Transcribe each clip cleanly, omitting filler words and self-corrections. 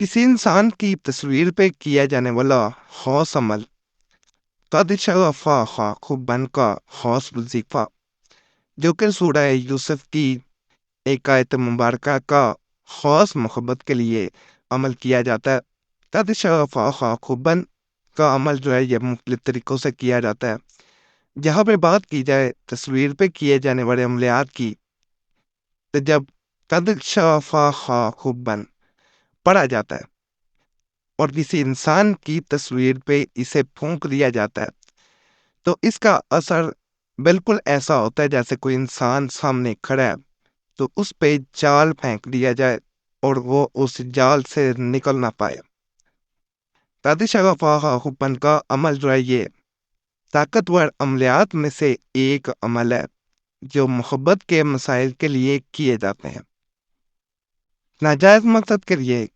किसी इंसान की तस्वीर पे किया जाने वाला ख़ास अमल कद शगफ़ा ख़ुबन का ख़ास वजीफ़ा जो कि सूरह यूसुफ की एक आयत मुबारका का ख़ास मोहब्बत के लिए अमल किया जाता है। कद शगफ़ा ख़ुबन का अमल जो है ये मुख्तलिफ तरीक़ों से किया जाता है। जहाँ पे बात की जाए तस्वीर पे किए जाने वाले अमलियात की, तो जब कद शगफ़ा ख़ुबन पढ़ा जाता है और किसी इंसान की तस्वीर पे इसे फूंक दिया जाता है, तो इसका असर बिल्कुल ऐसा होता है जैसे कोई इंसान सामने खड़ा है तो उस पे जाल फेंक दिया जाए और वो उस जाल से निकल ना पाए। हुपन का अमल जो है ये ताकतवर अमलियात में से एक अमल है जो मोहब्बत के मसाइल के लिए किए जाते हैं। नाजायज मकसद के लिए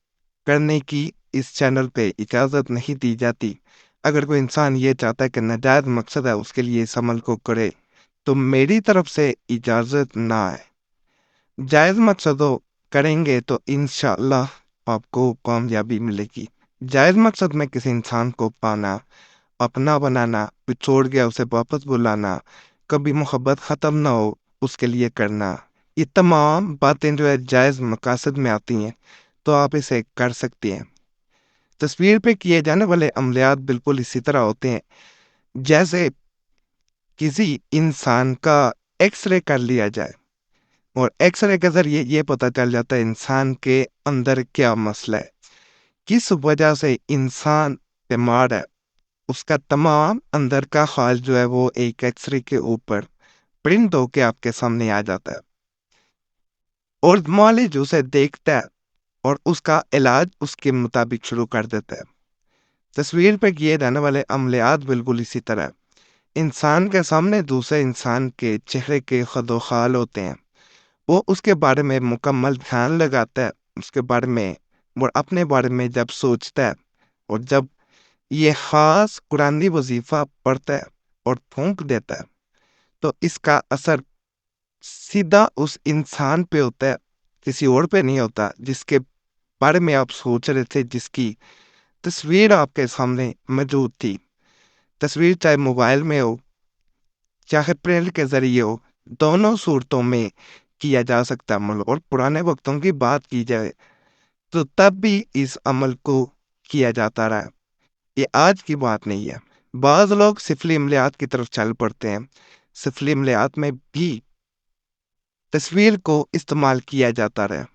करने की इस चैनल पे इजाज़त नहीं दी जाती। अगर कोई इंसान ये चाहता है कि नाजायज मकसद है उसके लिए इस अमल को करे, तो मेरी तरफ से इजाज़त ना है। जायज़ मकसदों करेंगे तो इंशाअल्लाह आपको कामयाबी मिलेगी। जायज़ मकसद में किसी इंसान को पाना, अपना बनाना, फिर छोड़ गया उसे वापस बुलाना, कभी मोहब्बत ख़त्म ना हो उसके लिए करना, ये तमाम बातें जो है जायज़ मकासद में आती हैं, तो आप इसे कर सकती हैं। तस्वीर पे किए जाने वाले अमलियात बिल्कुल इसी तरह होते हैं जैसे किसी इंसान का एक्सरे कर लिया जाए और एक्सरे के जरिए ये पता चल जाता है इंसान के अंदर क्या मसला है, किस वजह से इंसान बीमार है। उसका तमाम अंदर का हाल जो है वो एक एक्सरे के ऊपर प्रिंट होके आपके सामने आ जाता है और मौलिज उसे देखता है और उसका इलाज उसके मुताबिक शुरू कर देता है। तस्वीर पे किए जाने वाले अमलियात बिल्कुल इसी तरह है। इंसान के सामने दूसरे इंसान के चेहरे के खदोखाल होते हैं। वो उसके बारे में मुकम्मल ध्यान लगाता है, उसके बारे में और अपने बारे में जब सोचता है और जब ये ख़ास कुरानी वजीफ़ा पढ़ता है और फूंक देता है, तो इसका असर सीधा उस इंसान पे होता है, किसी और पे नहीं होता जिसके बारे में आप सोच रहे थे, जिसकी तस्वीर आपके सामने मौजूद थी। तस्वीर चाहे मोबाइल में हो, चाहे प्रिंट के ज़रिए हो, दोनों सूरतों में किया जा सकता है अमल। और पुराने वक्तों की बात की जाए तो तब भी इस अमल को किया जाता रहा। ये आज की बात नहीं है। बाज़ लोग सिफली अमलियात की तरफ चल पड़ते हैं। सिफली अमलियात में भी तस्वीर को इस्तेमाल किया जाता रहा,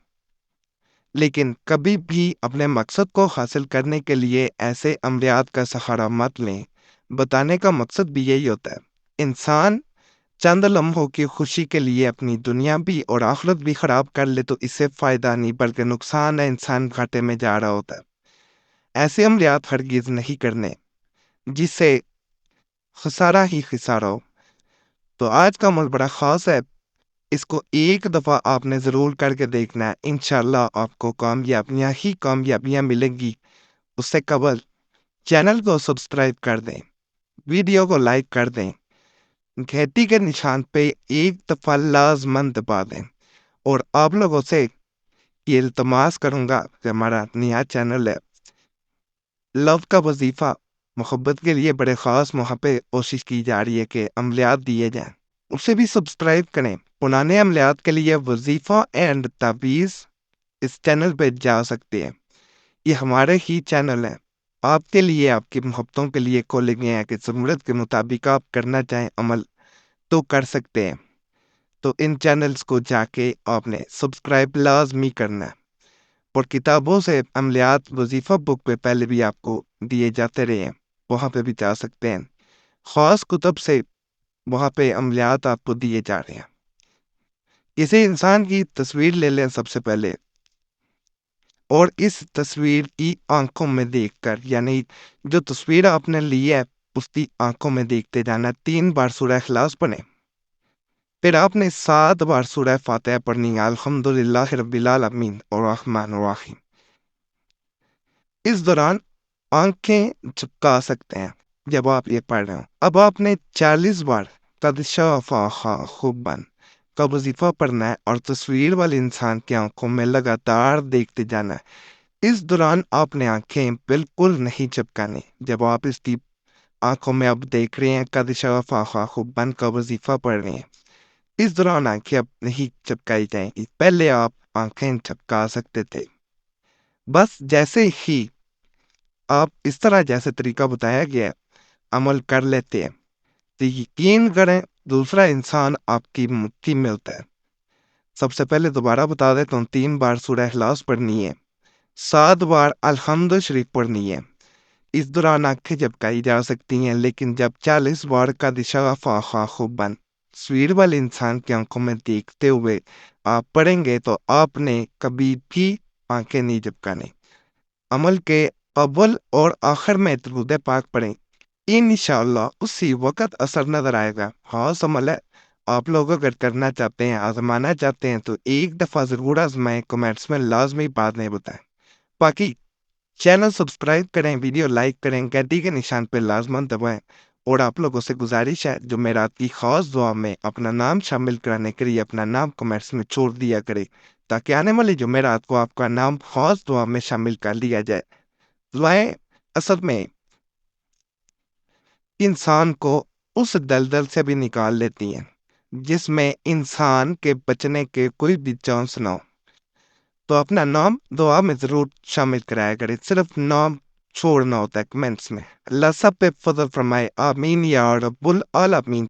लेकिन कभी भी अपने मकसद को हासिल करने के लिए ऐसे अमलियात का सहारा मत लें। बताने का मकसद भी यही होता है। इंसान चंद लम्हों की खुशी के लिए अपनी दुनिया भी और आखिरत भी खराब कर ले तो इससे फायदा नहीं बल्कि नुकसान है, इंसान घाटे में जा रहा होता है। ऐसे अमलियात हरगिज नहीं करने जिससे खसारा ही खसारा हो। तो आज का अमल बड़ा ख़ास है, इसको एक दफ़ा आपने ज़रूर करके देखना है। इंशाअल्लाह आपको कामयाबियाँ ही कामयाबियाँ मिलेंगी। उससे कबल चैनल को सब्सक्राइब कर दें, वीडियो को लाइक कर दें, घंटी के निशान पे एक दफ़ा लाजमन दबा दें और आप लोगों से ये इल्तमास करूँगा कि हमारा नया चैनल है लव का वजीफ़ा, मोहब्बत के लिए बड़े ख़ास वहाँ पे कोशिश की जा रही है कि अमलियात दिए जाएँ, उसे भी सब्सक्राइब करें। पुराने अमलियात के लिए वजीफ़ा एंड तावीज़ इस चैनल पे जा सकते हैं। ये हमारे ही चैनल हैं, आपके लिए, आपकी मोहब्बतों के लिए खोले गए हैं कि ज़रूरत के मुताबिक आप करना चाहें अमल तो कर सकते हैं। तो इन चैनल्स को जाके आपने सब्सक्राइब लाजमी करना है और किताबों से अमलियात वजीफ़ा बुक पे पहले भी आपको दिए जाते रहे हैं, वहाँ पे भी जा सकते हैं। ख़ास कुतब से वहाँ पे अमलियात आपको दिए जा रहे हैं। किसी इंसान की तस्वीर ले लें सबसे पहले और इस तस्वीर की आंखों में देखकर, यानी जो तस्वीर आपने ली है उसकी आंखों में देखते जाना। 3 बार सूरह इखलास पढ़ें, फिर आपने 7 बार सूरह फातिहा पढ़नी है, अल्हम्दुलिल्लाह रब्बिल आलमीन और रहमान रहीम। इस दौरान आंखें झपका सकते हैं जब आप ये पढ़ रहे हो। अब आपने 40 बार तदशफ़ा खुबन का वजीफा पढ़ना है और तस्वीर वाले इंसान की आंखों में लगातार देखते जाना है। اس دوران آپ نے آنکھیں بالکل نہیں چپکانی۔ جب آپ اس کی آنکھوں میں اب دیکھ رہے ہیں قد شغف آخو بند کا وظیفہ پڑھ رہے ہیں، اس دوران آنکھیں اب نہیں چپکائی جائیں گی۔ پہلے آپ آنکھیں چپکا سکتے تھے، بس جیسے ہی آپ اس طرح جیسے طریقہ بتایا گیا ہے عمل کر لیتے ہیں تو یقین کریں دوسرا انسان آپ کی مٹھی میں ہوتا ہے۔ سب سے پہلے دوبارہ بتا دیتا ہوں، 3 بار سورہ اخلاص پڑھنی ہے، 7 بار الحمد شریف پڑھنی ہے۔ اس دوران آنکھیں جھپکائی جا سکتی ہیں، لیکن جب 40 بار کا دشا فاخا خوب بند سویر والے انسان کی آنکھوں میں دیکھتے ہوئے آپ پڑھیں گے تو آپ نے کبھی بھی آنکھیں نہیں جھپکانے۔ عمل کے اول اور آخر میں درود پاک پڑھیں، انشاءاللہ اسی وقت اثر نظر آئے گا۔ خاص عمل ہے، آپ لوگ اگر کرنا چاہتے ہیں، آزمانا چاہتے ہیں تو ایک دفعہ ضرور آزمائیں، کمنٹس میں لازمی بات نہیں بتائیں۔ باقی چینل سبسکرائب کریں، ویڈیو لائک کریں، گھنٹی کے نشان پہ لازماً دبائیں، اور آپ لوگوں سے گزارش ہے جمعرات کی خاص دعا میں اپنا نام شامل کرانے کے لیے اپنا نام کمنٹس میں چھوڑ دیا کرے، تاکہ آنے والی جمعرات کو آپ کا نام خاص دعا میں شامل کر لیا جائے۔ دعائیں اصل میں انسان کو اس دلدل سے بھی نکال لیتی ہیں جس میں انسان کے بچنے کے کوئی بھی چانس نہ ہو، تو اپنا نام دعا میں ضرور شامل کرایا کرے، صرف نام چھوڑنا ہوتا ہے کمنٹس میں۔ اللہ سب پہ فضل فرمائے، آمین یا رب العالمین۔